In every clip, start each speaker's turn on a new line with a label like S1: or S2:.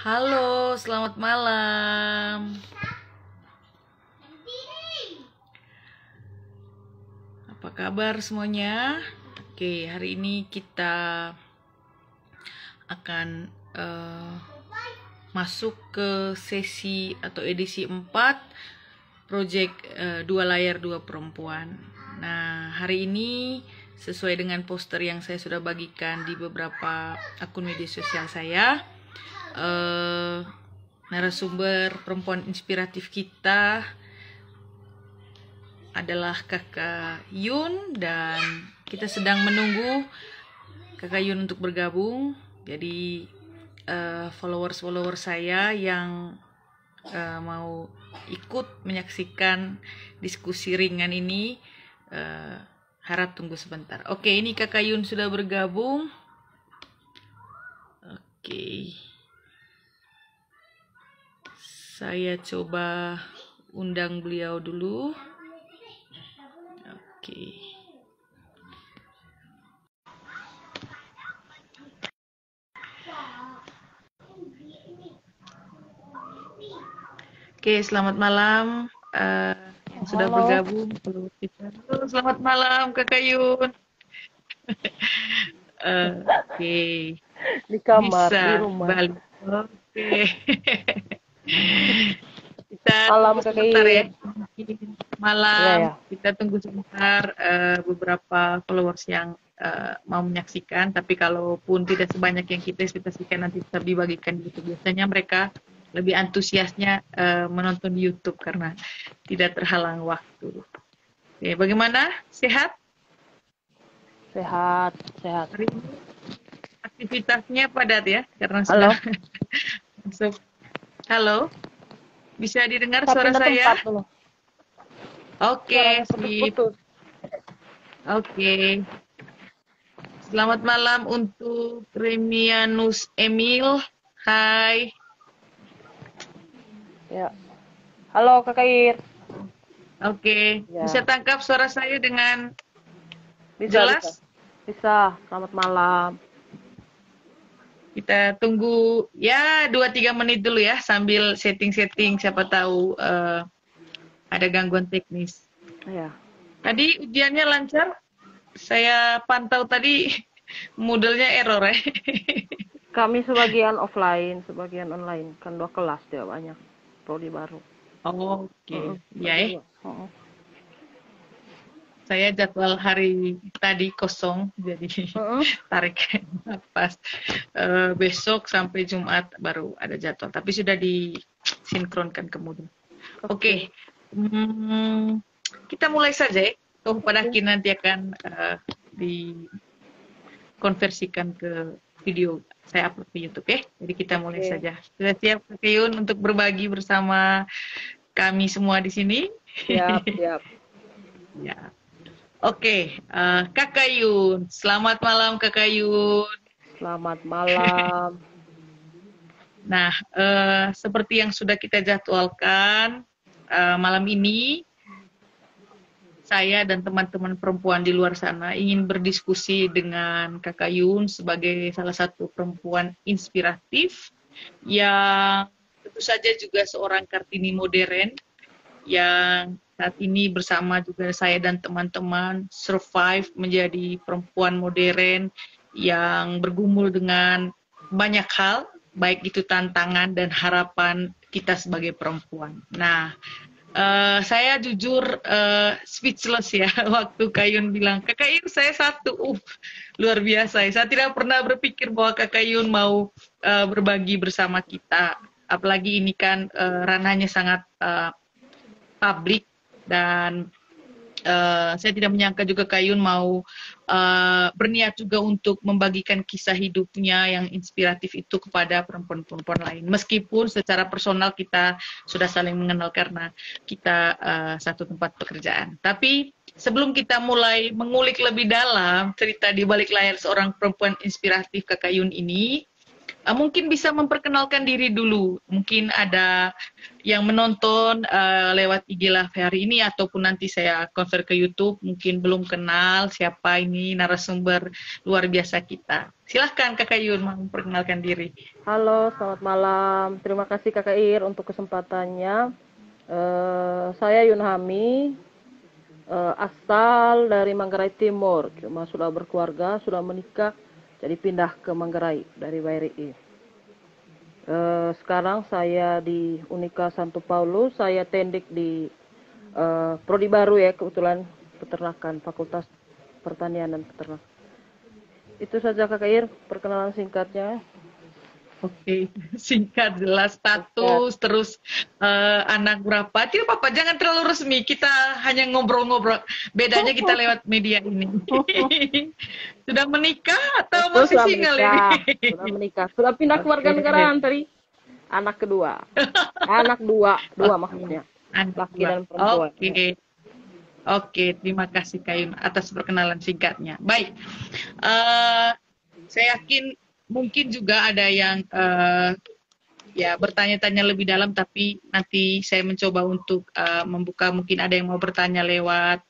S1: Halo, selamat malam. Apa kabar semuanya? Oke, hari ini kita akan masuk ke sesi atau edisi 4 Project 2 layar 2 perempuan. Nah, hari ini sesuai dengan poster yang saya sudah bagikan di beberapa akun media sosial saya, narasumber perempuan inspiratif kita adalah Kakak Yun, dan kita sedang menunggu Kakak Yun untuk bergabung. Jadi followers saya yang mau ikut menyaksikan diskusi ringan ini, harap tunggu sebentar. Oke, ini Kakak Yun sudah bergabung. Oke, saya coba undang beliau dulu. Oke. Oke, selamat malam yang sudah bergabung. Halo, selamat malam Kakak Yun. Oke.
S2: Di kamar,
S1: Bisa
S2: di rumah.
S1: balik. Oke. Kita
S2: Malam
S1: tunggu sebentar ya. Malam.
S2: Ya.
S1: Kita tunggu sebentar beberapa followers yang mau menyaksikan. Tapi kalaupun tidak sebanyak yang kita ekspektasikan, nanti tetap dibagikan di YouTube. Biasanya mereka lebih antusiasnya menonton di YouTube karena tidak terhalang waktu. Oke, bagaimana? Sehat?
S2: Sehat.
S1: Hari ini aktivitasnya padat ya, karena sudah masuk. Halo, bisa didengar suara saya? Oke, sip. Oke. Selamat malam untuk Remianus Emil. Hai.
S2: Ya. Halo Kakak Ir.
S1: Oke.
S2: Ya.
S1: Bisa tangkap suara saya dengan
S2: jelas? Bisa. Selamat malam.
S1: Kita tunggu ya 2-3 menit dulu ya, sambil setting-setting, siapa tahu ada gangguan teknis.
S2: Ya.
S1: Tadi ujiannya lancar? Saya pantau tadi moodle-nya error ya.
S2: Kami sebagian offline, sebagian online. Kan 2 kelas dia banyak. Prodi baru.
S1: Oke. Ya. Saya jadwal hari tadi kosong, jadi tarik nafas. Besok sampai Jumat baru ada jadwal, tapi sudah disinkronkan kemudian. Oke. Kita mulai saja ya. Pada akhirnya nanti akan dikonversikan ke video saya upload ke YouTube ya. Jadi kita mulai saja. Sudah siap Kak Yun untuk berbagi bersama kami semua di sini?
S2: Siap.
S1: Ya. Oke, Kakak Yun. Selamat malam Kakak Yun.
S2: Selamat malam.
S1: Nah, seperti yang sudah kita jadwalkan, malam ini saya dan teman-teman perempuan di luar sana ingin berdiskusi dengan Kakak Yun sebagai salah satu perempuan inspiratif yang tentu saja juga seorang Kartini modern yang saat ini bersama juga saya dan teman-teman survive menjadi perempuan modern yang bergumul dengan banyak hal, baik itu tantangan dan harapan kita sebagai perempuan. Nah, saya jujur speechless ya waktu Kak Yun bilang, Kakak Yun saya satu, luar biasa ya. Saya tidak pernah berpikir bahwa Kakak Yun mau berbagi bersama kita. Apalagi ini kan ranahnya sangat publik, dan saya tidak menyangka juga Kak Yun mau berniat juga untuk membagikan kisah hidupnya yang inspiratif itu kepada perempuan-perempuan lain. Meskipun secara personal kita sudah saling mengenal karena kita satu tempat pekerjaan. Tapi sebelum kita mulai mengulik lebih dalam cerita di balik layar seorang perempuan inspiratif Kakak Yun ini, Mungkin bisa memperkenalkan diri dulu. Mungkin ada yang menonton lewat IG Live hari ini ataupun nanti saya konser ke YouTube. Mungkin belum kenal siapa ini narasumber luar biasa kita. Silahkan Kakak Yun memperkenalkan diri.
S2: Halo, selamat malam. Terima kasih Kakak Ir untuk kesempatannya. Saya Yunhami, asal dari Manggarai Timur, cuma sudah berkeluarga, sudah menikah, jadi pindah ke Manggarai dari WRI. Sekarang saya di Unika Santo Paulus, saya tendik di prodi baru ya, kebetulan peternakan, Fakultas Pertanian dan Peternakan. Itu saja Kakak Ir, perkenalan singkatnya.
S1: Oke, singkat, jelas, status, terus anak berapa. Tidak apa-apa, jangan terlalu resmi. Kita hanya ngobrol-ngobrol. Bedanya kita lewat media ini. Sudah menikah atau
S2: Betul,
S1: masih
S2: sudah
S1: single
S2: menikah,
S1: ini?
S2: sudah menikah, sudah pindah ke warga
S1: Oke,
S2: negaraan tadi. Anak kedua, anak dua maksudnya,
S1: anak
S2: laki
S1: dua.
S2: dan perempuan.
S1: Oke, oke. Terima kasih Kayun atas perkenalan singkatnya. Baik, eh, saya yakin mungkin juga ada yang ya bertanya-tanya lebih dalam, tapi nanti saya mencoba untuk membuka, mungkin ada yang mau bertanya lewat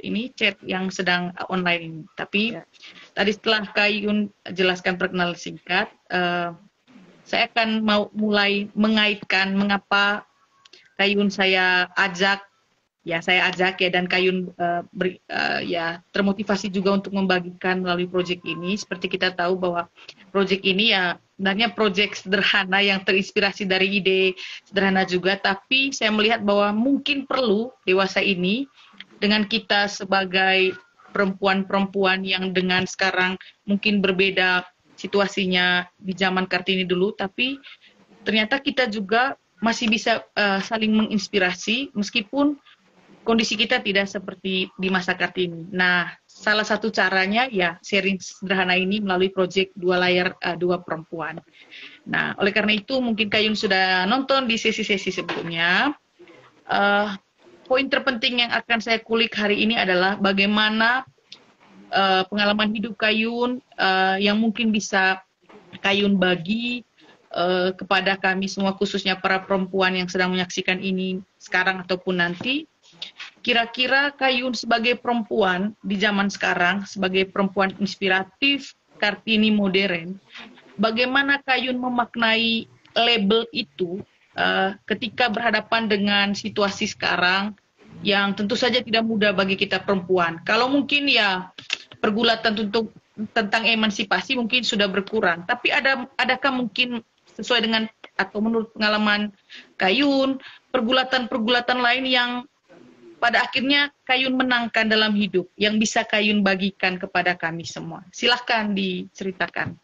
S1: ini chat yang sedang online ini. Tapi
S2: Ya.
S1: tadi setelah Kayun jelaskan perkenalan singkat, saya akan mau mulai mengaitkan mengapa Kayun saya ajak ya, dan Kayun ya termotivasi juga untuk membagikan melalui proyek ini. Seperti kita tahu bahwa proyek ini ya sebenarnya proyek sederhana yang terinspirasi dari ide sederhana juga, tapi saya melihat bahwa mungkin perlu dewasa ini dengan kita sebagai perempuan-perempuan yang dengan sekarang mungkin berbeda situasinya di zaman Kartini dulu, tapi ternyata kita juga masih bisa saling menginspirasi meskipun kondisi kita tidak seperti di masa Kartini. Nah, salah satu caranya ya sharing sederhana ini melalui proyek Dua Layar Dua Perempuan. Nah, oleh karena itu mungkin Kayun sudah nonton di sesi-sesi sebelumnya. Poin terpenting yang akan saya kulik hari ini adalah bagaimana pengalaman hidup Kayun yang mungkin bisa Kayun bagi kepada kami semua, khususnya para perempuan yang sedang menyaksikan ini sekarang ataupun nanti. Kira-kira Kayun sebagai perempuan di zaman sekarang, sebagai perempuan inspiratif, Kartini modern, bagaimana Kayun memaknai label itu ketika berhadapan dengan situasi sekarang yang tentu saja tidak mudah bagi kita perempuan. Kalau mungkin ya pergulatan tentang emansipasi mungkin sudah berkurang, tapi adakah mungkin sesuai dengan atau menurut pengalaman Kayun, pergulatan-pergulatan lain yang pada akhirnya Kayun menangkan dalam hidup, yang bisa Kayun bagikan kepada kami semua? Silahkan diceritakan.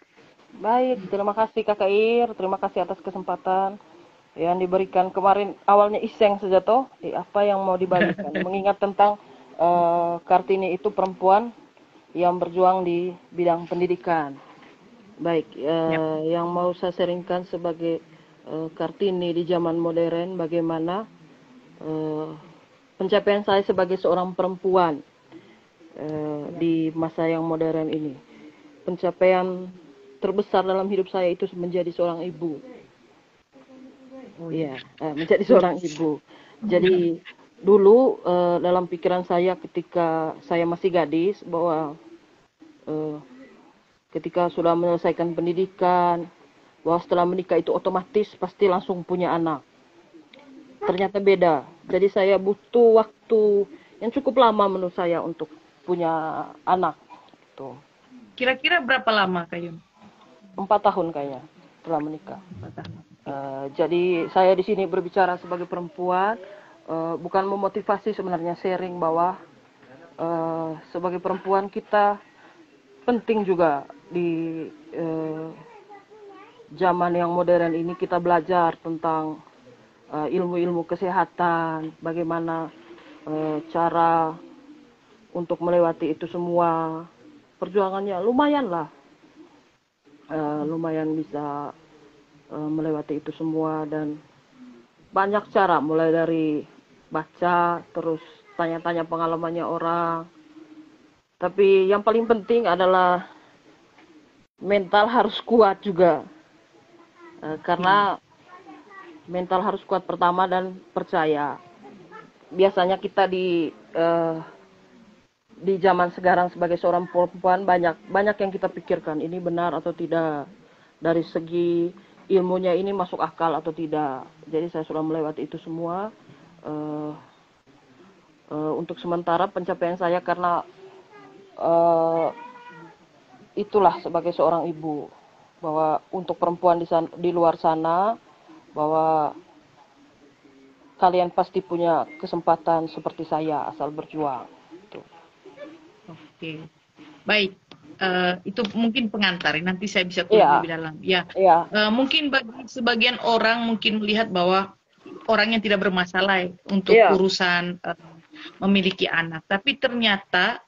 S2: Baik, terima kasih Kakak Ir, terima kasih atas kesempatan yang diberikan kemarin. Awalnya iseng saja toh, apa yang mau dibagikan. Mengingat tentang Kartini itu perempuan yang berjuang di bidang pendidikan. Baik,
S1: Yep.
S2: yang mau saya sharingkan sebagai Kartini di zaman modern, bagaimana pencapaian saya sebagai seorang perempuan di masa yang modern ini. Pencapaian terbesar dalam hidup saya itu menjadi seorang ibu. Iya, menjadi seorang ibu. Jadi dulu dalam pikiran saya ketika saya masih gadis bahwa ketika sudah menyelesaikan pendidikan, bahwa setelah menikah itu otomatis pasti langsung punya anak. Ternyata beda. Jadi saya butuh waktu yang cukup lama menurut saya untuk punya anak. Tuh.
S1: Kira-kira berapa lama Kayun?
S2: 4 tahun kayaknya setelah menikah.
S1: 4 tahun.
S2: Jadi saya di sini berbicara sebagai perempuan, bukan memotivasi, sebenarnya sharing bahwa sebagai perempuan kita penting juga di zaman yang modern ini kita belajar tentang ilmu-ilmu kesehatan, bagaimana cara untuk melewati itu semua. Perjuangannya lumayan lah, lumayan bisa melewati itu semua, dan banyak cara, mulai dari baca, terus tanya-tanya pengalamannya orang. Tapi yang paling penting adalah mental harus kuat juga. Karena mental harus kuat pertama dan percaya. Biasanya kita di zaman sekarang sebagai seorang perempuan banyak yang kita pikirkan ini benar atau tidak, dari segi ilmunya ini masuk akal atau tidak. Jadi saya sudah melewati itu semua. Untuk sementara pencapaian saya karena itulah sebagai seorang ibu, bahwa untuk perempuan di luar sana, bahwa kalian pasti punya kesempatan seperti saya asal berjuang. Tuh.
S1: Oke, baik. Itu mungkin pengantar. Nanti saya bisa kulik lebih dalam. Ya, mungkin bagi sebagian orang mungkin melihat bahwa orang yang tidak bermasalah untuk urusan memiliki anak. Tapi ternyata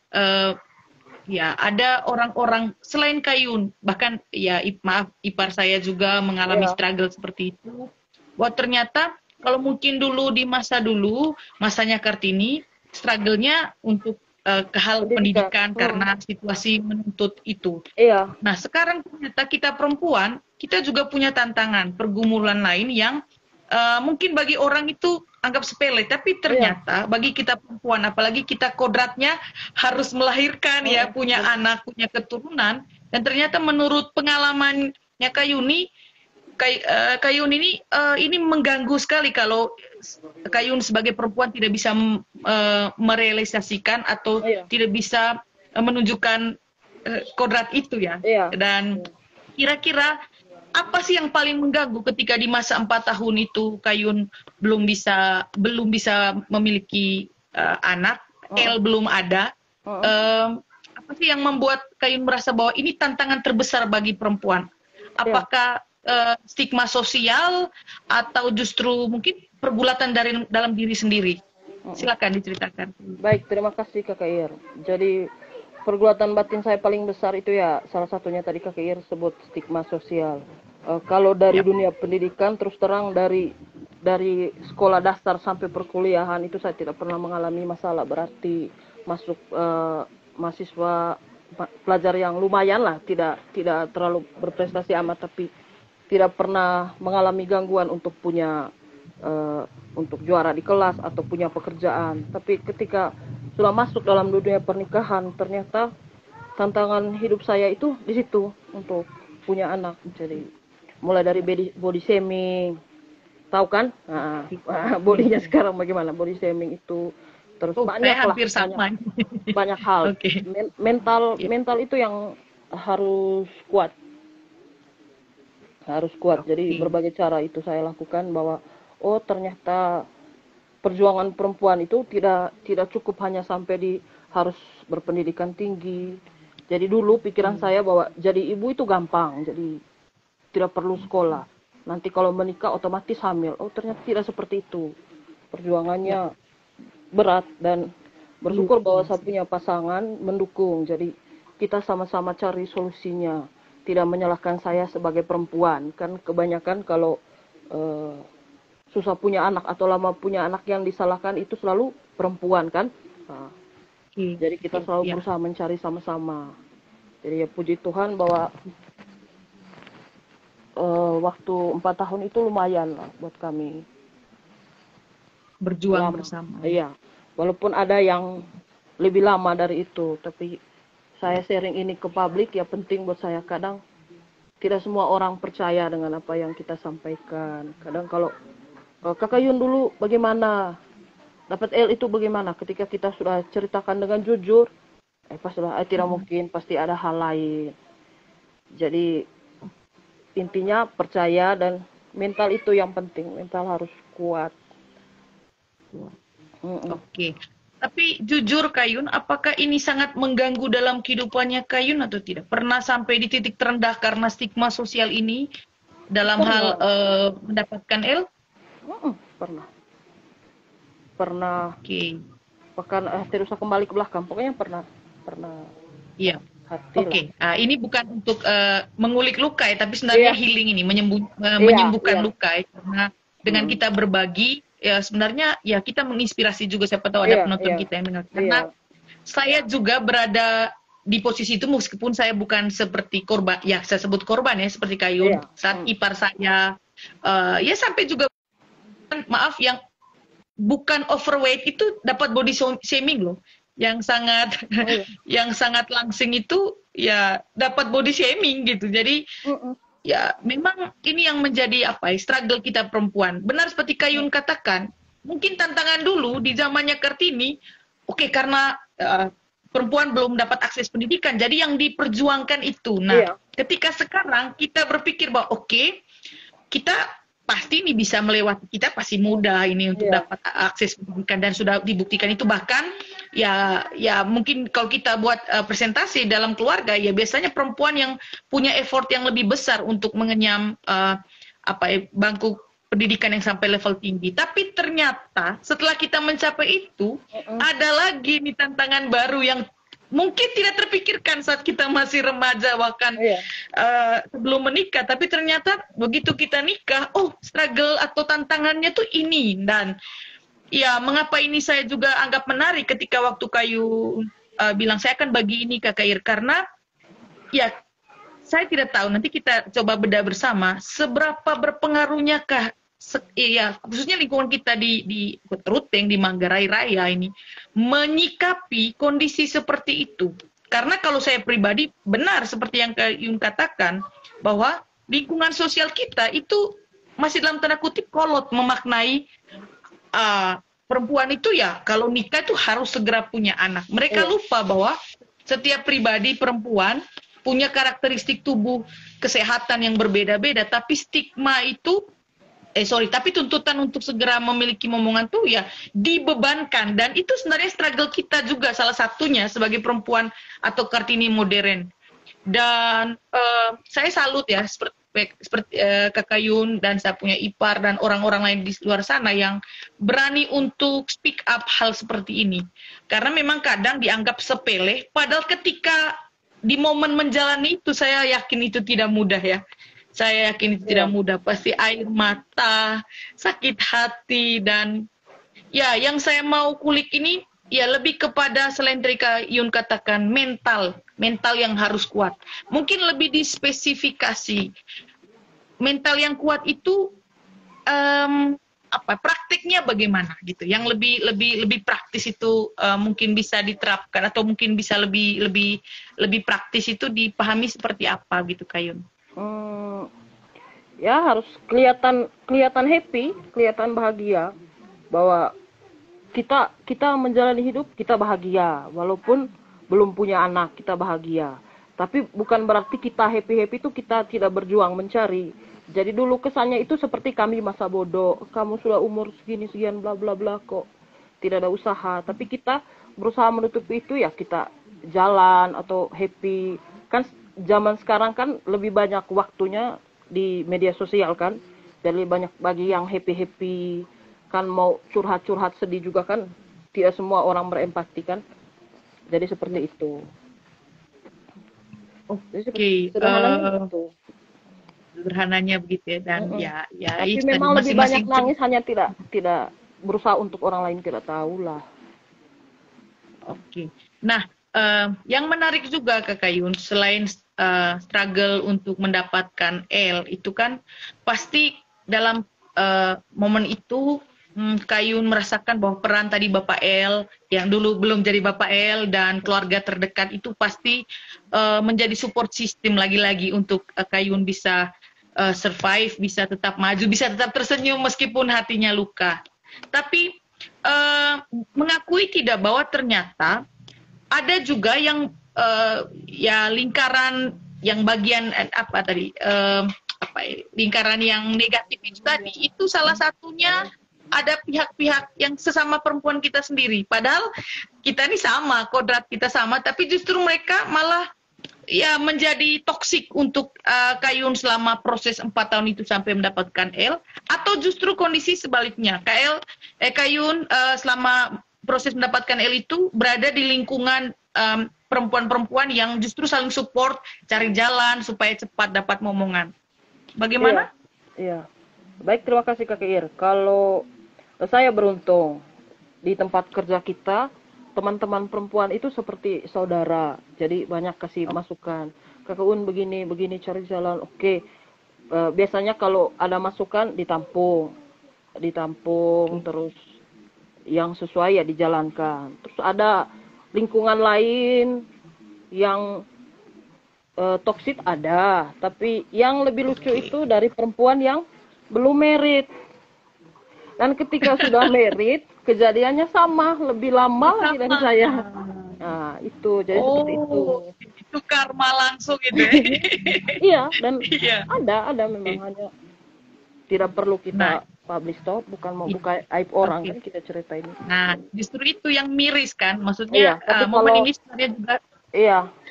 S1: ya ada orang-orang selain Kayun, bahkan ya maaf ipar saya juga mengalami struggle seperti itu. Bahwa ternyata kalau mungkin dulu di masanya Kartini, struggle-nya untuk ke hal pendidikan karena situasi menuntut itu. Nah sekarang ternyata kita perempuan, kita juga punya tantangan, pergumulan lain yang mungkin bagi orang itu anggap sepele, tapi ternyata bagi kita perempuan, apalagi kita kodratnya harus melahirkan punya anak, punya keturunan, dan ternyata menurut pengalamannya Kayuni ini mengganggu sekali kalau Kayun sebagai perempuan tidak bisa merealisasikan atau tidak bisa menunjukkan kodrat itu ya. Dan kira-kira apa sih yang paling mengganggu ketika di masa 4 tahun itu Kayun belum bisa memiliki anak, belum ada. Apa sih yang membuat Kayun merasa bahwa ini tantangan terbesar bagi perempuan? Apakah stigma sosial atau justru mungkin pergulatan dalam diri sendiri? Silakan diceritakan.
S2: Baik, terima kasih Kakak Ir. Jadi pergulatan batin saya paling besar itu ya salah satunya tadi Kakak Ir sebut stigma sosial. Kalau dari dunia pendidikan terus terang dari sekolah dasar sampai perkuliahan itu saya tidak pernah mengalami masalah, berarti masuk mahasiswa pelajar yang lumayan lah, tidak terlalu berprestasi amat, tapi tidak pernah mengalami gangguan untuk punya untuk juara di kelas atau punya pekerjaan. Tapi ketika sudah masuk dalam dunia pernikahan, ternyata tantangan hidup saya itu di situ untuk punya anak. Jadi mulai dari body shaming, tahu kan? Bodinya sekarang bagaimana body shaming itu, terus banyak hal. Mental itu yang harus kuat. Jadi berbagai cara itu saya lakukan, bahwa ternyata perjuangan perempuan itu tidak cukup hanya sampai di harus berpendidikan tinggi. Jadi dulu pikiran saya bahwa jadi ibu itu gampang, jadi tidak perlu sekolah. Nanti kalau menikah otomatis hamil. Ternyata tidak seperti itu. Perjuangannya berat, dan bersyukur bahwa saya punya pasangan mendukung. Jadi kita sama-sama cari solusinya. Tidak menyalahkan saya sebagai perempuan. Kan kebanyakan kalau susah punya anak atau lama punya anak yang disalahkan itu selalu perempuan kan. Jadi kita selalu berusaha mencari sama-sama. Jadi ya puji Tuhan bahwa waktu 4 tahun itu lumayan lah buat kami.
S1: Berjuang bersama.
S2: Iya. Walaupun ada yang lebih lama dari itu, tapi saya sharing ini ke publik ya penting buat saya. Kadang tidak semua orang percaya dengan apa yang kita sampaikan. Kadang kalau Kakak Yun dulu bagaimana? Dapat L itu bagaimana? Ketika kita sudah ceritakan dengan jujur, pastilah tidak mungkin, pasti ada hal lain. Jadi intinya percaya, dan mental itu yang penting. Mental harus kuat.
S1: Oke. Tapi jujur Kayun, apakah ini sangat mengganggu dalam kehidupannya Kayun atau tidak? Pernah sampai di titik terendah karena stigma sosial ini dalam hal mendapatkan L? Pernah.
S2: Oke. Bahkan tidak usah kembali ke belakang. Pokoknya pernah.
S1: Iya. Oke. Ini bukan untuk mengulik luka ya, tapi sebenarnya healing ini, menyembuhkan luka ya. Karena dengan kita berbagi, ya sebenarnya ya kita menginspirasi juga, siapa tahu ada penonton kita yang mengerti. Karena saya juga berada di posisi itu meskipun saya bukan seperti korban, ya saya sebut korban ya seperti Kayun
S2: Iya.
S1: saat ipar saya ya sampai juga maaf yang bukan overweight itu dapat body shaming loh, yang sangat
S2: Oh, iya.
S1: yang sangat langsing itu ya dapat body shaming gitu. Jadi
S2: Mm-mm.
S1: ya memang ini yang menjadi apa ya, struggle kita perempuan. Benar seperti Kayun katakan, mungkin tantangan dulu di zamannya Kartini, oke, karena perempuan belum dapat akses pendidikan, jadi yang diperjuangkan itu. Nah,
S2: Iya.
S1: ketika sekarang kita berpikir bahwa oke, kita pasti ini bisa melewati, kita pasti mudah ini untuk
S2: Iya.
S1: dapat akses pendidikan dan sudah dibuktikan itu. Bahkan ya mungkin kalau kita buat presentasi dalam keluarga, ya biasanya perempuan yang punya effort yang lebih besar untuk mengenyam bangku pendidikan yang sampai level tinggi. Tapi ternyata setelah kita mencapai itu, ada lagi nih tantangan baru yang mungkin tidak terpikirkan saat kita masih remaja, bahkan
S2: Iya.
S1: sebelum menikah. Tapi ternyata begitu kita nikah, oh struggle atau tantangannya tuh ini. Dan ya mengapa ini saya juga anggap menarik ketika waktu Kayu bilang saya akan bagi ini Kak Ir, karena ya saya tidak tahu, nanti kita coba bedah bersama seberapa berpengaruhnya kah ya khususnya lingkungan kita di Ruteng, di Manggarai Raya ini menyikapi kondisi seperti itu. Karena kalau saya pribadi benar seperti yang Yun katakan, bahwa lingkungan sosial kita itu masih dalam tanda kutip kolot memaknai perempuan itu ya kalau nikah itu harus segera punya anak. Mereka lupa bahwa setiap pribadi perempuan punya karakteristik tubuh kesehatan yang berbeda-beda, tapi stigma itu tapi tuntutan untuk segera memiliki momongan tuh ya dibebankan, dan itu sebenarnya struggle kita juga salah satunya sebagai perempuan atau Kartini modern. Dan saya salut ya seperti Kakak Yun dan saya punya ipar dan orang-orang lain di luar sana yang berani untuk speak up hal seperti ini. Karena memang kadang dianggap sepele, padahal ketika di momen menjalani itu saya yakin itu tidak mudah ya. Saya yakin itu tidak mudah, pasti air mata, sakit hati, dan ya yang saya mau kulik ini ya lebih kepada selain dari Kak Yun katakan mental yang harus kuat. Mungkin lebih dispesifikasi. Mental yang kuat itu praktiknya bagaimana gitu. Yang lebih praktis itu mungkin bisa diterapkan atau mungkin bisa lebih praktis itu dipahami seperti apa gitu Kak Yun.
S2: Ya harus kelihatan happy, kelihatan bahagia, bahwa kita menjalani hidup kita bahagia, walaupun belum punya anak kita bahagia. Tapi bukan berarti kita happy itu kita tidak berjuang mencari. Jadi dulu kesannya itu seperti kami masa bodoh, kamu sudah umur segini sekian bla bla bla kok tidak ada usaha. Tapi kita berusaha menutupi itu, ya kita jalan atau happy. Kan zaman sekarang kan lebih banyak waktunya di media sosial kan, jadi banyak bagi yang happy kan, mau curhat sedih juga kan, tidak semua orang berempati kan, jadi seperti itu.
S1: Oke, sederhananya begitu ya, dan ya
S2: tapi memang lebih banyak nangis, hanya tidak berusaha untuk orang lain tidak tahu lah.
S1: Oke. Nah, yang menarik juga Kak Yun, selain struggle untuk mendapatkan L itu kan pasti dalam momen itu Kak Yun merasakan bahwa peran tadi Bapak L yang dulu belum jadi Bapak L dan keluarga terdekat itu pasti menjadi support system lagi-lagi untuk Kak Yun bisa survive, bisa tetap maju, bisa tetap tersenyum meskipun hatinya luka. Tapi mengakui tidak bahwa ternyata ada juga yang ya lingkaran yang bagian lingkaran yang negatif itu tadi, itu salah satunya ada pihak-pihak yang sesama perempuan kita sendiri. Padahal kita ini sama, kodrat kita sama, tapi justru mereka malah ya menjadi toksik untuk Kayun selama proses 4 tahun itu sampai mendapatkan L, atau justru kondisi sebaliknya. Kayun selama proses mendapatkan L itu berada di lingkungan perempuan-perempuan yang justru saling support, cari jalan supaya cepat dapat momongan. Bagaimana?
S2: Iya. Baik, terima kasih Kak Ir. Kalau saya beruntung di tempat kerja kita teman-teman perempuan itu seperti saudara. Jadi banyak kasih masukan. Kakak Un begini, begini cari jalan. Oke. Biasanya kalau ada masukan ditampung terus yang sesuai ya dijalankan. Terus ada lingkungan lain yang toksik ada, tapi yang lebih lucu itu dari perempuan yang belum merit. Dan ketika sudah merit, kejadiannya sama, lebih lama lagi dari saya. Nah, itu jadi seperti itu.
S1: Itu karma langsung gitu ya.
S2: Iya, dan
S1: Iya.
S2: ada memang hanya tidak perlu kita publish toh, bukan mau buka aib orang kan kita cerita ini.
S1: Nah, justru itu yang miris kan, maksudnya
S2: Tapi
S1: momen
S2: kalau
S1: ini sebenarnya juga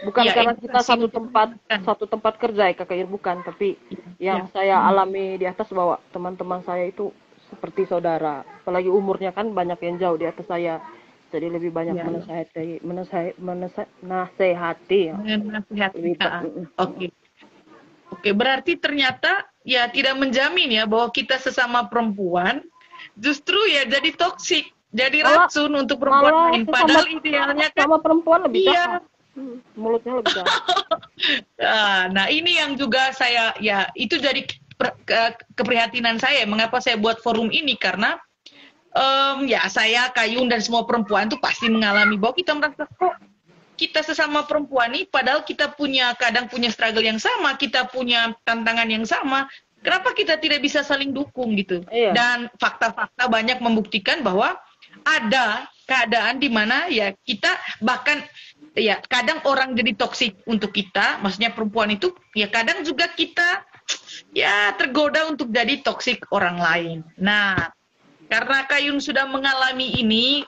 S2: bukan karena kita
S1: edukasi
S2: satu tempat kerja ya Kakak Ir, bukan, tapi yang saya alami di atas bahwa teman-teman saya itu seperti saudara, apalagi umurnya kan banyak yang jauh di atas saya, jadi lebih banyak menasehati.
S1: Oke, berarti ternyata ya tidak menjamin ya bahwa kita sesama perempuan justru ya jadi toksik, jadi racun untuk perempuan lain. Padahal idealnya kan
S2: sama perempuan lebih jahat. Mulutnya lebih jahat.
S1: Nah, ini yang juga saya ya itu jadi keprihatinan saya. Mengapa saya buat forum ini, karena ya saya, Kayun dan semua perempuan tuh pasti mengalami bahwa kita merasa kok kita sesama perempuan nih, padahal kita kadang punya struggle yang sama, kita punya tantangan yang sama. Kenapa kita tidak bisa saling dukung gitu? Dan fakta-fakta banyak membuktikan bahwa ada keadaan di mana ya kita bahkan ya kadang orang jadi toksik untuk kita, maksudnya perempuan itu ya kadang juga kita ya tergoda untuk jadi toksik orang lain. Nah, karena Kayun sudah mengalami ini,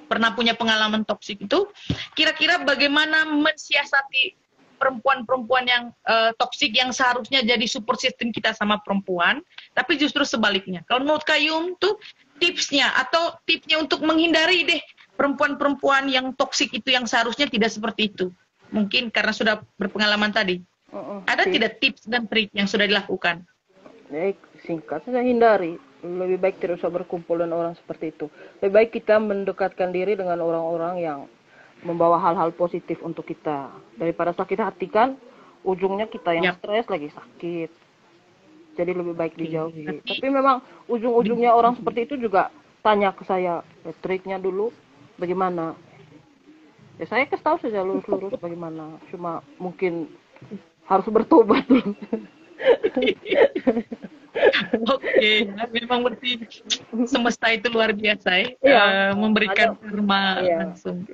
S1: pernah punya pengalaman toksik itu, kira-kira bagaimana mensiasati perempuan-perempuan yang toksik yang seharusnya jadi support system kita sama perempuan, tapi justru sebaliknya. Kalau menurut Kayun tuh tipsnya untuk menghindari deh perempuan-perempuan yang toksik itu yang seharusnya tidak seperti itu. Mungkin karena sudah berpengalaman tadi. Ada tidak tips dan trik yang sudah dilakukan?
S2: Singkat saja, hindari. Lebih baik tidak usah berkumpul dengan orang seperti itu. Lebih baik kita mendekatkan diri dengan orang-orang yang membawa hal-hal positif untuk kita. Daripada sakit hati kan, ujungnya kita yang stres lagi sakit. Jadi lebih baik dijauhi. Tapi memang ujung-ujungnya orang seperti itu juga tanya ke saya, triknya dulu bagaimana. Ya saya kasih tahu saja lurus-lurus bagaimana. Cuma mungkin harus bertobat dulu.
S1: Oke, memang berarti semesta itu luar biasa ya, memberikan karma langsung.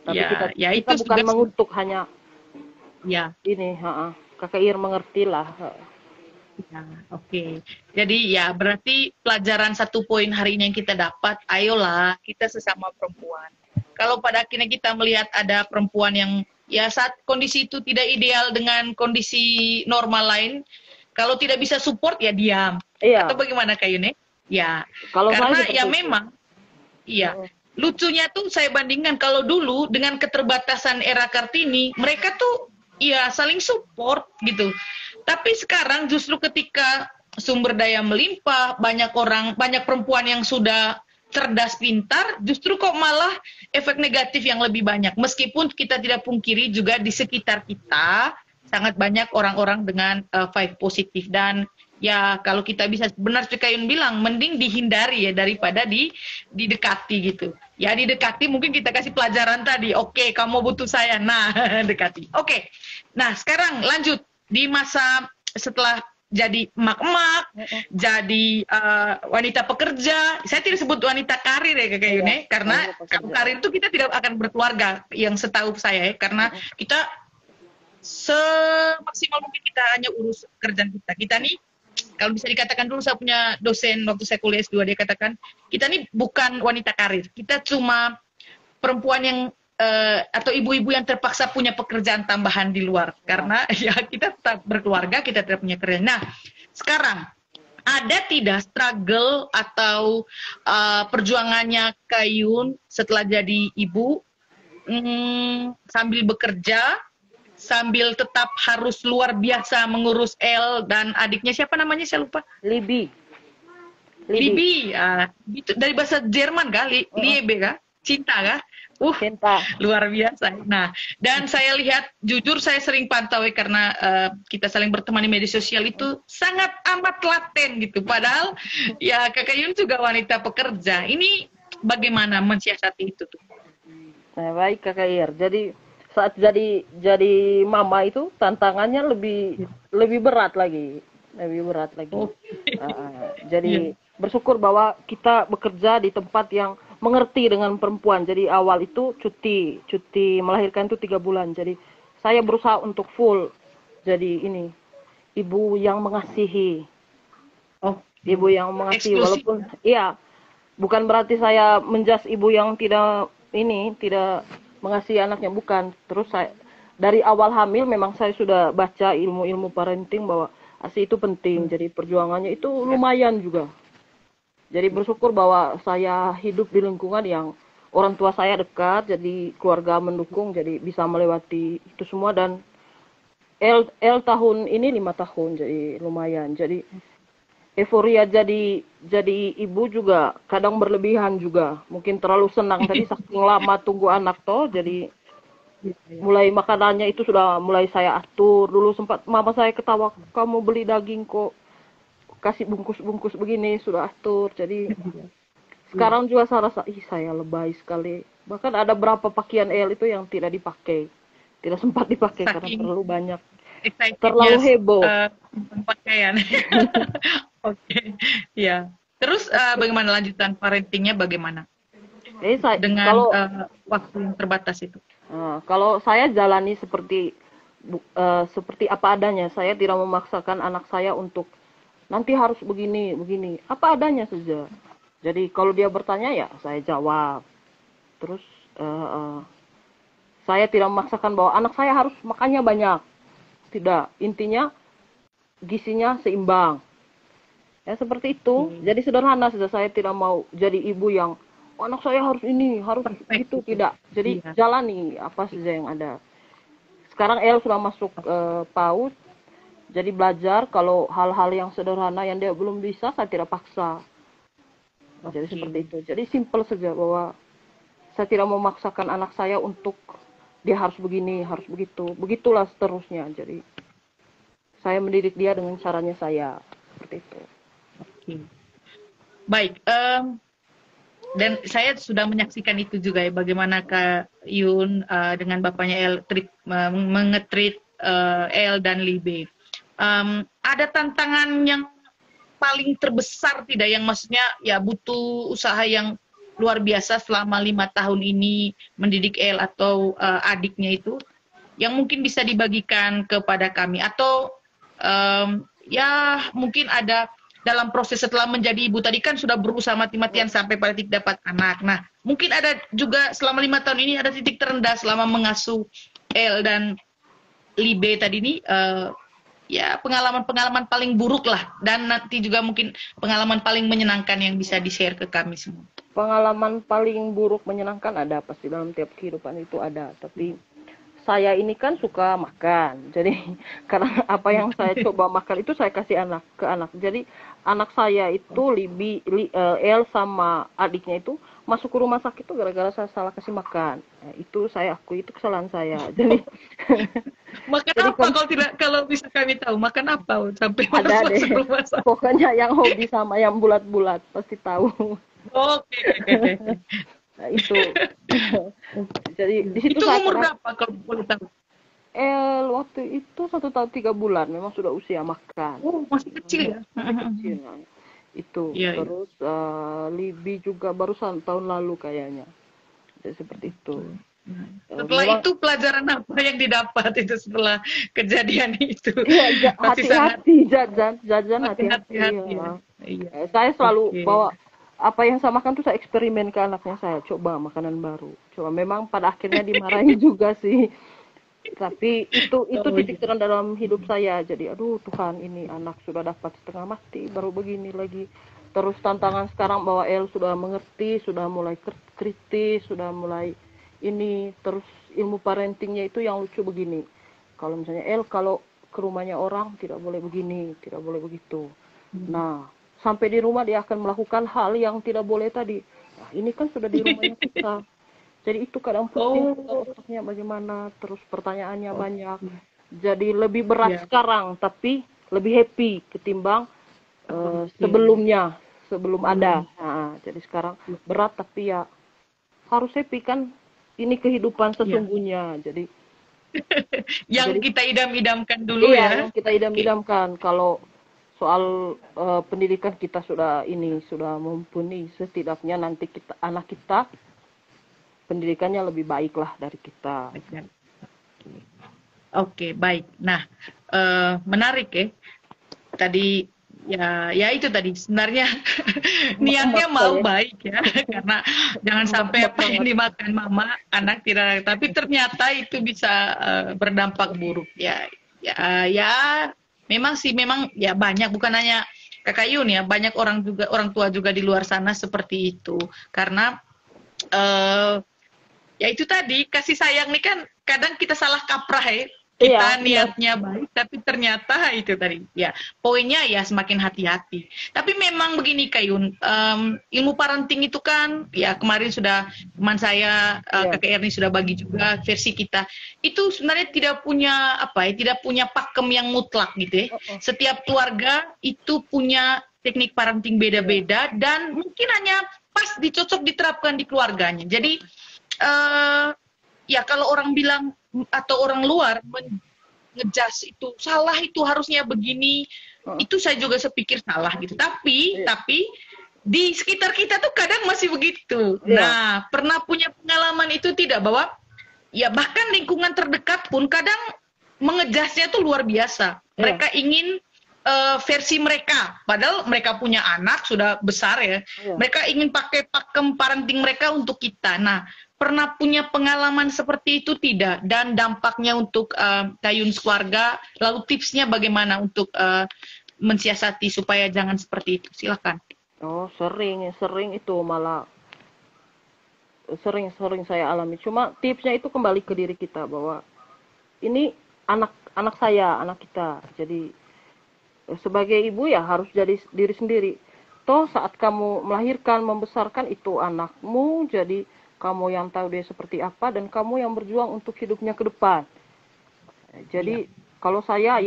S2: Tapi kita itu bukan mengutuk, hanya ini, Kakak Ir mengerti lah.
S1: Oke. Jadi ya berarti pelajaran 1 poin hari ini yang kita dapat, ayolah kita sesama perempuan. Kalau pada akhirnya kita melihat ada perempuan yang ya saat kondisi itu tidak ideal dengan kondisi normal lain, kalau tidak bisa support ya diam. Atau bagaimana Kayun? Ya. Karena ya memang lucunya tuh saya bandingkan kalau dulu dengan keterbatasan era Kartini, mereka tuh ya saling support gitu. Tapi sekarang justru ketika sumber daya melimpah, banyak perempuan yang sudah cerdas, pintar, justru kok malah efek negatif yang lebih banyak. Meskipun kita tidak pungkiri juga di sekitar kita sangat banyak orang-orang dengan vibe positif, dan ya kalau kita bisa, benar seperti Kayun bilang, mending dihindari ya daripada didekati gitu. Ya didekati mungkin kita kasih pelajaran tadi, oke, kamu butuh saya, nah dekati. Oke. Nah sekarang lanjut di masa setelah jadi emak-emak, jadi wanita pekerja. Saya tidak sebut wanita karir ya Kayun, karena karir itu kita tidak akan berkeluarga yang setahu saya ya, karena kita semaksimal mungkin kita hanya urus kerjaan kita. Kita nih, kalau bisa dikatakan dulu, saya punya dosen waktu saya kuliah S2, dia katakan, kita nih bukan wanita karir. Kita cuma perempuan yang, atau ibu-ibu yang terpaksa punya pekerjaan tambahan di luar. Karena ya kita tetap berkeluarga, kita tidak punya kerjaan. Nah, sekarang, ada tidak struggle atau perjuangannya Kayun setelah jadi ibu, sambil bekerja, sambil tetap harus luar biasa mengurus El dan adiknya, siapa namanya saya lupa.
S2: Libi.
S1: Itu dari bahasa Jerman kali, Liebe kah? cinta kah? Uh,
S2: Cinta.
S1: luar biasa. Nah, dan saya lihat, jujur saya sering pantau ya, karena kita saling berteman di media sosial itu sangat amat laten gitu. Padahal ya Kakak Yun juga wanita pekerja. Ini bagaimana mensiasati itu tuh?
S2: Nah, baik Kakak Ir. Jadi saat jadi mama itu tantangannya lebih lebih berat lagi, lebih berat lagi.
S1: Oh,
S2: Jadi
S1: iya.
S2: bersyukur bahwa kita bekerja di tempat yang mengerti dengan perempuan. Jadi awal itu cuti melahirkan itu 3 bulan. Jadi saya berusaha untuk full. Jadi ini ibu yang mengasihi,
S1: Oh,
S2: ibu yang mengasihi
S1: eksklusif.
S2: walaupun iya bukan berarti saya menjas ibu yang tidak mengasihi anaknya, bukan. Terus saya dari awal hamil memang saya sudah baca ilmu-ilmu parenting bahwa ASI itu penting. Jadi perjuangannya itu lumayan juga. Jadi bersyukur bahwa saya hidup di lingkungan yang orang tua saya dekat, jadi keluarga mendukung, jadi bisa melewati itu semua. Dan L tahun ini 5 tahun, jadi lumayan. Jadi euforia jadi ibu juga kadang berlebihan juga. Mungkin terlalu senang tadi saking lama tunggu anak toh, jadi mulai makanannya itu sudah mulai saya atur. Dulu sempat mama saya ketawa, kamu beli daging kok kasih bungkus-bungkus begini, sudah atur. Jadi sekarang juga saya rasa, ih saya lebay sekali. Bahkan ada berapa pakaian L itu yang tidak dipakai. Tidak sempat dipakai karena
S1: Saking
S2: terlalu banyak.
S1: excitednya
S2: Terlalu heboh.
S1: pakaian. Oke, ya. Terus bagaimana lanjutan parentingnya bagaimana
S2: Jadi saya,
S1: dengan waktu yang terbatas itu?
S2: kalau saya jalani seperti apa adanya. Saya tidak memaksakan anak saya untuk nanti harus begini, begini. Apa adanya saja. Jadi kalau dia bertanya ya saya jawab. Terus eh, eh, saya tidak memaksakan bahwa anak saya harus makannya banyak. Tidak. Intinya gizinya seimbang. Ya seperti itu. Jadi sederhana saja. Saya tidak mau jadi ibu yang "Oh, anak saya harus ini, harus
S1: Perfect
S2: gitu."
S1: gitu.
S2: Tidak. Jadi
S1: Iya.
S2: jalani apa saja yang ada. Sekarang El sudah masuk PAUD. Jadi belajar kalau hal-hal yang sederhana yang dia belum bisa, saya tidak paksa. Jadi
S1: Oke.
S2: seperti itu. Jadi simple saja bahwa saya tidak memaksakan anak saya untuk dia harus begini, harus begitu. Begitulah seterusnya. Jadi saya mendidik dia dengan caranya saya. Seperti itu.
S1: Oke. Baik. Dan saya sudah menyaksikan itu juga ya, bagaimana Kak Yun dengan bapaknya El mengetrit El dan Libe. Ada tantangan yang paling terbesar tidak, yang maksudnya ya butuh usaha yang luar biasa selama 5 tahun ini mendidik El atau adiknya itu, yang mungkin bisa dibagikan kepada kami, atau ya mungkin ada dalam proses setelah menjadi ibu tadi kan sudah berusaha mati-matian sampai pada titik dapat anak. Nah, mungkin ada juga selama 5 tahun ini ada titik terendah selama mengasuh El dan Libe tadi ini, ya pengalaman-pengalaman paling buruk lah, dan nanti juga mungkin pengalaman paling menyenangkan yang bisa di-share ke kami semua.
S2: Pengalaman paling buruk menyenangkan ada pasti dalam tiap kehidupan itu ada. Tapi saya ini kan suka makan. Jadi karena apa yang saya coba makan itu saya kasih ke anak. Jadi anak saya itu El sama adiknya itu masuk ke rumah sakit itu gara-gara saya salah kasih makan. Nah, itu saya akui itu kesalahan saya. Jadi
S1: Makan
S2: jadi
S1: apa kalau tidak, kalau bisa kami tahu makan apa sampai harus
S2: ada deh.
S1: masuk rumah sakit?
S2: Pokoknya yang hobi sama yang bulat-bulat pasti tahu.
S1: Oke.
S2: Nah, itu. Jadi di situ
S1: Itu
S2: saya
S1: umur berapa kalau boleh tahu?
S2: waktu itu 1 tahun 3 bulan memang sudah usia makan.
S1: Oh, masih kecil ya.
S2: Masih kecil nah. Itu
S1: Iya, iya.
S2: terus Libi juga barusan tahun lalu kayaknya. Jadi seperti itu.
S1: Setelah
S2: Memang
S1: itu pelajaran apa yang didapat itu setelah kejadian itu?
S2: iya
S1: Masih sangat
S2: hati-hati jajan
S1: makin
S2: hati-hati
S1: hati-hati ya.
S2: ya.
S1: Iya.
S2: Saya selalu
S1: Oke.
S2: bawa apa yang saya makan tuh saya eksperimen ke anaknya, saya coba makanan baru. Coba memang pada akhirnya dimarahin juga sih. Tapi itu
S1: Oh iya.
S2: titik terendah dalam hidup saya. Jadi aduh Tuhan, ini anak sudah dapat setengah mati baru begini lagi. Terus tantangan sekarang bahwa El sudah mengerti, sudah mulai kritis, sudah mulai ini. Terus ilmu parentingnya itu yang lucu begini. Kalau misalnya El kalau ke rumahnya orang tidak boleh begini, tidak boleh begitu. Nah, sampai di rumah dia akan melakukan hal yang tidak boleh tadi. Nah, ini kan sudah di rumahnya kita. Jadi itu kadang pusing
S1: Oh,
S2: otaknya bagaimana, terus pertanyaannya
S1: oh,
S2: banyak. Jadi lebih berat
S1: ya,
S2: sekarang, tapi lebih happy ketimbang
S1: oke.
S2: sebelumnya, sebelum ada.
S1: Sebelum
S2: Nah, jadi sekarang berat tapi ya harus happy kan. Ini kehidupan
S1: ya,
S2: sesungguhnya.
S1: yang
S2: Jadi
S1: kita idam-idamkan dulu
S2: iya
S1: ya.
S2: yang kita
S1: Oke.
S2: idam-idamkan kalau soal pendidikan kita sudah mumpuni, setidaknya nanti anak kita pendidikannya lebih baik lah dari kita.
S1: Oke, baik. Nah, menarik ya. Tadi ya itu tadi sebenarnya
S2: Emak-emak
S1: niatnya mau
S2: sekali.
S1: baik ya, karena jangan sampai
S2: Emak-emak
S1: apa yang
S2: banget.
S1: dimakan mama anak tidak, tapi ternyata itu bisa berdampak buruk ya. Ya, memang sih memang ya banyak, bukan hanya Kakak Yun ya, banyak orang tua juga di luar sana seperti itu. Karena eh, ya itu tadi kasih sayang nih kan kadang kita salah kaprah ya,
S2: Iya,
S1: kita
S2: benar.
S1: niatnya baik tapi ternyata itu tadi ya poinnya ya semakin hati-hati. Tapi memang begini Kayun, ilmu parenting itu kan ya kemarin sudah teman saya
S2: Iya.
S1: kakak Erni sudah bagi juga versi kita itu sebenarnya tidak punya apa ya, tidak punya pakem yang mutlak gitu ya.
S2: Heeh.
S1: Setiap keluarga itu punya teknik parenting
S2: Iya.
S1: beda-beda dan mungkin hanya pas dicocok diterapkan di keluarganya. Jadi eh ya kalau orang bilang atau orang luar mengejas itu salah, itu harusnya begini,
S2: Heeh.
S1: itu saya juga sepikir salah gitu. Tapi
S2: Iya.
S1: di sekitar kita tuh kadang masih begitu.
S2: Iya.
S1: Nah, pernah punya pengalaman itu tidak bahwa ya bahkan lingkungan terdekat pun kadang mengejasnya tuh luar biasa.
S2: Iya.
S1: Mereka ingin versi mereka, padahal mereka punya anak sudah besar ya.
S2: Iya.
S1: Mereka ingin pakai pakem parenting mereka untuk kita. Nah, pernah punya pengalaman seperti itu tidak? Dan dampaknya untuk Kayun keluarga, lalu tipsnya bagaimana untuk mensiasati supaya jangan seperti itu? Silakan.
S2: Oh, sering, sering itu malah sering-sering saya alami. Cuma tipsnya itu kembali ke diri kita bahwa ini anak saya, anak kita. Jadi sebagai ibu ya harus jadi diri sendiri. Toh saat kamu melahirkan, membesarkan itu anakmu, jadi kamu yang tahu dia seperti apa dan kamu yang berjuang untuk hidupnya ke depan.
S1: Iya.
S2: Jadi kalau saya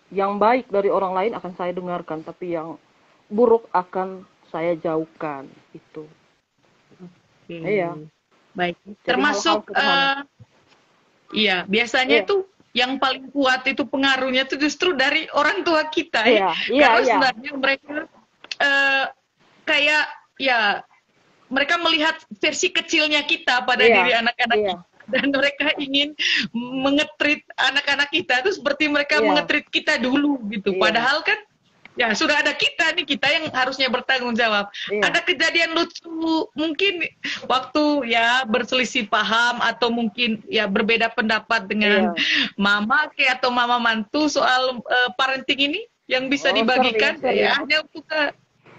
S2: yang baik dari orang lain akan saya dengarkan, tapi yang buruk akan saya jauhkan itu.
S1: Oke.
S2: Iya,
S1: Baik.
S2: jadi hal-hal
S1: Termasuk
S2: sederhana.
S1: iya, biasanya
S2: Iya,
S1: itu yang paling kuat itu pengaruhnya itu justru dari orang tua kita ya.
S2: iya, iya,
S1: Karena
S2: iya,
S1: sebenarnya mereka eh, kayak ya mereka melihat versi kecilnya kita pada
S2: iya,
S1: diri anak-anak
S2: iya,
S1: kita dan mereka ingin mengetrit anak-anak kita itu seperti mereka
S2: iya,
S1: mengetrit kita dulu gitu.
S2: iya,
S1: Padahal kan ya sudah ada kita nih, kita yang harusnya bertanggung jawab.
S2: iya,
S1: Ada kejadian lucu mungkin waktu ya berselisih paham atau mungkin ya berbeda pendapat dengan
S2: iya.
S1: mama atau mama mantu soal parenting ini yang bisa
S2: Oh, sering,
S1: dibagikan
S2: sering.
S1: ya hanya untuk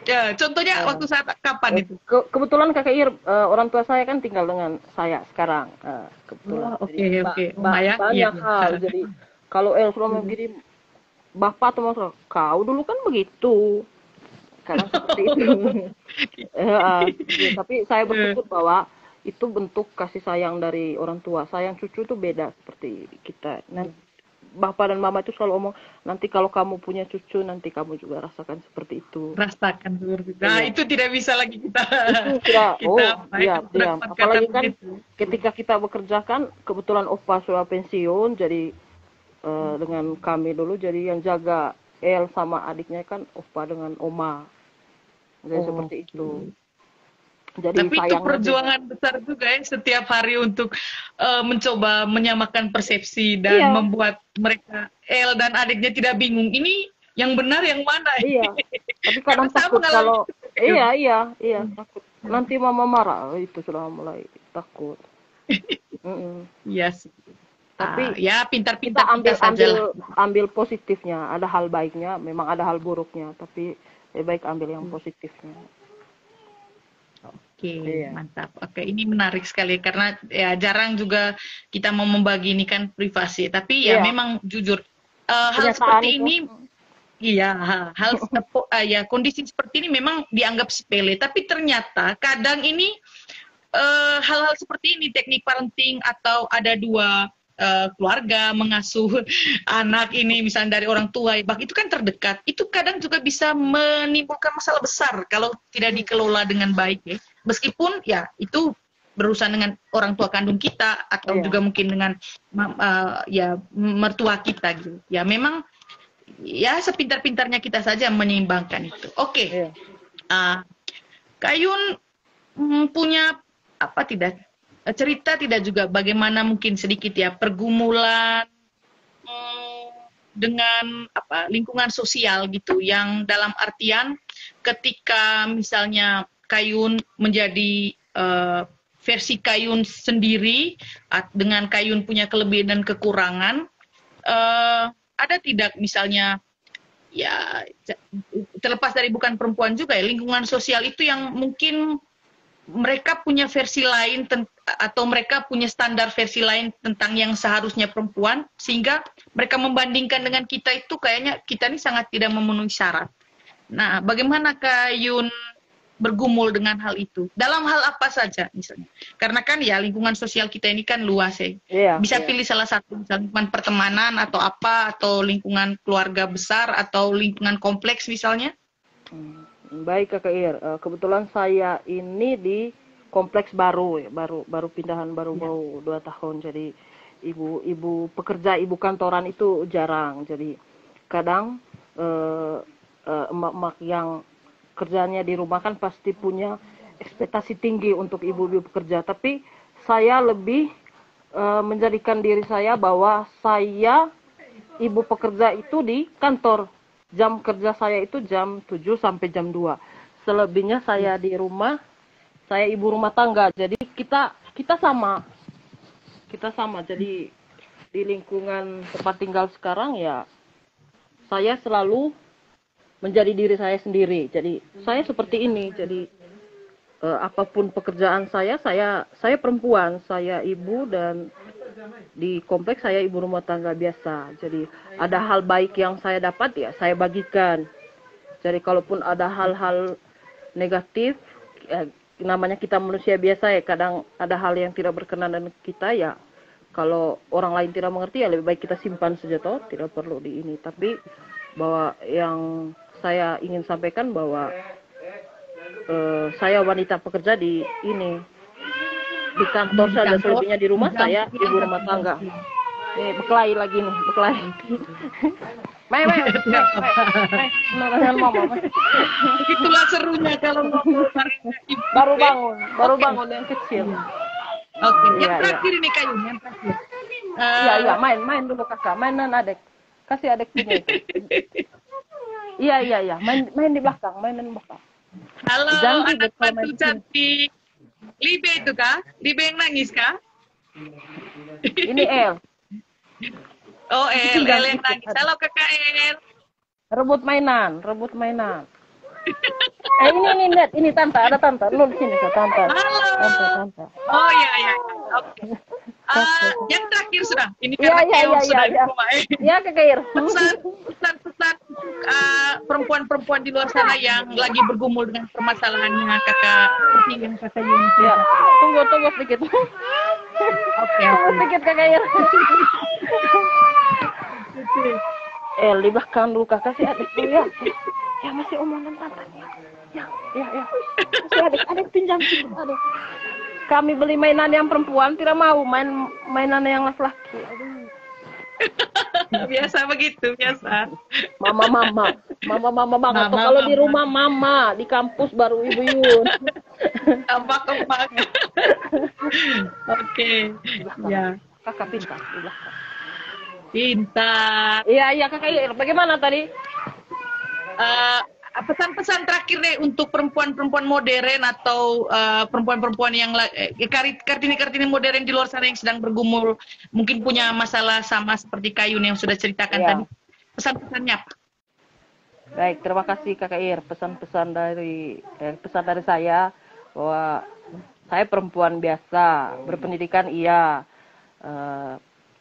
S1: ya contohnya
S2: Eh,
S1: waktu saat kapan itu?
S2: kebetulan kakak Ir, orang tua saya kan tinggal dengan saya sekarang, kebetulan.
S1: Oh,
S2: Jadi
S1: oke oke. Lumayan. Iya.
S2: banyak hal. Jadi kalau El sudah begini, bapak atau mas, kau dulu kan begitu. Kadang seperti itu. Ya, tapi saya bersyukur bahwa itu bentuk kasih sayang dari orang tua. Sayang cucu itu beda seperti kita. Nanti bapak dan mama itu selalu omong, nanti kalau kamu punya cucu, nanti kamu juga rasakan seperti itu.
S1: Rasakan seperti itu. Nah,
S2: Iya.
S1: itu tidak bisa lagi kita
S2: Itu sudah,
S1: kita
S2: oh
S1: apa ya,
S2: iya, iya.
S1: kata
S2: Apalagi kan
S1: begitu.
S2: ketika kita bekerja kan, kebetulan opa sudah pensiun, jadi dengan kami dulu, jadi yang jaga El sama adiknya kan opa dengan oma. Jadi seperti itu.
S1: Oke.
S2: Jadi
S1: Tapi itu
S2: sayangnya beda.
S1: perjuangan besar juga ya setiap hari untuk mencoba menyamakan persepsi dan
S2: Iya,
S1: membuat mereka El dan adiknya tidak bingung. Ini yang benar yang mana?
S2: iya. Tapi
S1: Karena
S2: kadang
S1: saya
S2: takut
S1: mengalami
S2: kalau,
S1: itu.
S2: iya, iya, iya, takut. Nanti mama marah, itu sudah mulai takut. Mm-mm.
S1: Iya sih.
S2: Tapi
S1: Ya
S2: kita
S1: pintar-pintar kita
S2: ambil ambil
S1: sajalah.
S2: ambil positifnya. Ada hal baiknya, memang ada hal buruknya, tapi lebih baik ambil yang positifnya.
S1: Oke,
S2: Iya.
S1: mantap. Oke, ini menarik sekali karena ya jarang juga kita mau membagi ini kan privasi. Tapi ya
S2: Iya,
S1: memang jujur hal
S2: kenyataan
S1: seperti
S2: itu.
S1: ini Iya, ya kondisi seperti ini memang dianggap sepele, tapi ternyata kadang ini hal-hal seperti ini, teknik parenting atau ada dua keluarga mengasuh anak ini misalnya dari orang tua, bahkan itu kan terdekat, itu kadang juga bisa menimbulkan masalah besar kalau tidak dikelola dengan baik ya. Meskipun ya itu berurusan dengan orang tua kandung kita atau
S2: Iya.
S1: juga mungkin dengan ya mertua kita gitu. Ya memang ya sepintar-pintarnya kita saja menyeimbangkan itu. Oke.
S2: Iya.
S1: Kak Yun punya apa tidak cerita tidak juga bagaimana mungkin sedikit ya pergumulan dengan apa lingkungan sosial gitu yang dalam artian ketika misalnya Kayun menjadi versi Kayun sendiri dengan Kayun punya kelebihan dan kekurangan, ada tidak misalnya ya terlepas dari bukan perempuan juga ya lingkungan sosial itu yang mungkin mereka punya versi lain atau mereka punya standar versi lain tentang yang seharusnya perempuan sehingga mereka membandingkan dengan kita itu kayaknya kita ini sangat tidak memenuhi syarat. Nah, bagaimana Kak Yun bergumul dengan hal itu? Dalam hal apa saja misalnya? Karena kan ya lingkungan sosial kita ini kan luas ya.
S2: Iya.
S1: Bisa pilih salah satu, misalnya lingkungan pertemanan atau apa, atau lingkungan keluarga besar, atau lingkungan kompleks misalnya.
S2: Baik Kakak Ir, kebetulan saya ini di kompleks baru ya, baru pindahan baru mau 2 tahun, jadi ibu pekerja ibu kantoran itu jarang, jadi kadang emak-emak yang kerjanya di rumah kan pasti punya ekspektasi tinggi untuk ibu-ibu pekerja, tapi saya lebih menjadikan diri saya bahwa saya ibu pekerja itu di kantor. Jam kerja saya itu jam 7 sampai jam 2. Selebihnya saya di rumah, saya ibu rumah tangga. Jadi kita sama. Kita sama. Jadi di lingkungan tempat tinggal sekarang ya saya selalu menjadi diri saya sendiri. Jadi saya seperti ini. Jadi apapun pekerjaan saya perempuan, saya ibu, dan di kompleks saya ibu rumah tangga biasa. Jadi ada hal baik yang saya dapat ya saya bagikan. Jadi kalaupun ada hal-hal negatif, namanya kita manusia biasa ya, kadang ada hal yang tidak berkenan dengan kita ya. Kalau orang lain tidak mengerti ya lebih baik kita simpan saja toh, tidak perlu di ini. Tapi bahwa yang saya ingin sampaikan bahwa saya wanita pekerja di ini, di kantor saja, selebihnya di rumah saya ibu rumah tangga. Berkelahi lagi nih, berkelahi. Mai, dengan mama.
S1: Itulah serunya kalau ngomong
S2: baru bangun yang kecil.
S1: Oke, yang terakhir ini Kayun, yang terakhir.
S2: Iya, main dulu kakak, mainan adek. Kasih adek punya itu. Iya, main di belakang, mainan belakang.
S1: Halo, anak mantu cantik. Libe itu kah? Libe yang nangis kah?
S2: Ini El.
S1: Oh, El yang nangis. Halo kakak El.
S2: Rebut mainan. Ini lihat, ini tante, ada tante. Lu di sini tante.
S1: Halo.
S2: Tante.
S1: Oh iya. Oke. Yang terakhir sudah. Ini karena sudah di rumah.
S2: Iya, Kakak Ir.
S1: Pesan perempuan-perempuan di luar sana yang lagi bergumul dengan permasalahannya kakak yang kakak Yuni.
S2: Ya, tunggu sedikit.
S1: Oke.
S2: Sedikit Kakak Ir. Di belakang dulu kakak sih adik dulu ya. Ya masih omongan tantanya. Ya. Masih adik pinjam sedikit adik. Kami beli mainan yang perempuan, tidak mau mainan yang laki-laki. Aduh.
S1: Biasa begitu, biasa.
S2: Mama banget. Kalau di rumah mama, di kampus baru ibu Yun.
S1: Tampak. Oke. Ya.
S2: Kakak pintar di belakang.
S1: Pintar.
S2: Iya kakak. Bagaimana tadi?
S1: Pesan-pesan terakhir deh untuk perempuan-perempuan modern atau perempuan-perempuan yang kartini-kartini modern di luar sana yang sedang bergumul, mungkin punya masalah sama seperti Kayun yang sudah ceritakan tadi. Pesan-pesannya apa?
S2: Baik, terima kasih Kakak Ir. Pesan dari saya bahwa saya perempuan biasa, berpendidikan iya.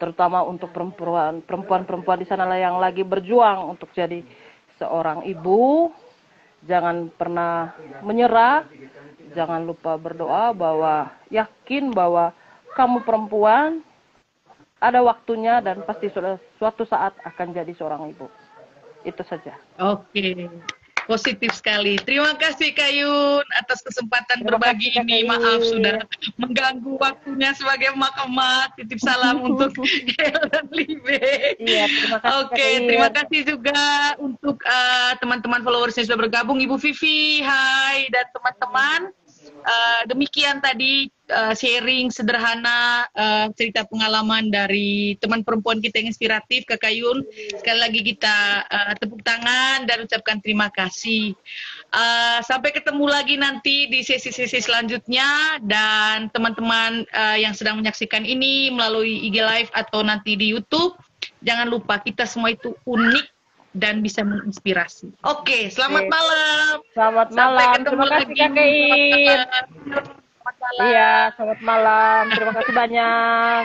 S2: Terutama untuk perempuan di sana yang lagi berjuang untuk jadi seorang ibu, jangan pernah menyerah, jangan lupa berdoa bahwa yakin bahwa kamu perempuan, ada waktunya dan pasti suatu saat akan jadi seorang ibu. Itu saja.
S1: Oke, positif sekali. Terima kasih Kak Yun atas kesempatan
S2: Terima
S1: berbagi
S2: kasih, Kak
S1: ini.
S2: Kay.
S1: Maaf sudah mengganggu waktunya sebagai emak-emak. Titip salam untuk Helen Libe.
S2: Iya, terima kasih, Kak
S1: Oke,
S2: Kay.
S1: terima kasih juga untuk teman-teman followers yang sudah bergabung. Ibu Vivi, hai, dan teman-teman. Demikian tadi sharing sederhana cerita pengalaman dari teman perempuan kita yang inspiratif, Kak Yun. Sekali lagi kita tepuk tangan dan ucapkan terima kasih. Sampai ketemu lagi nanti di sesi-sesi selanjutnya, dan teman-teman yang sedang menyaksikan ini melalui IG Live atau nanti di YouTube, jangan lupa kita semua itu unik dan bisa menginspirasi. Oke, selamat malam.
S2: Selamat
S1: Sampai
S2: malam.
S1: ketemu
S2: Terima kasih,
S1: lagi.
S2: Kak Kay.
S1: Selamat malam.
S2: Iya, selamat malam. Terima kasih banyak.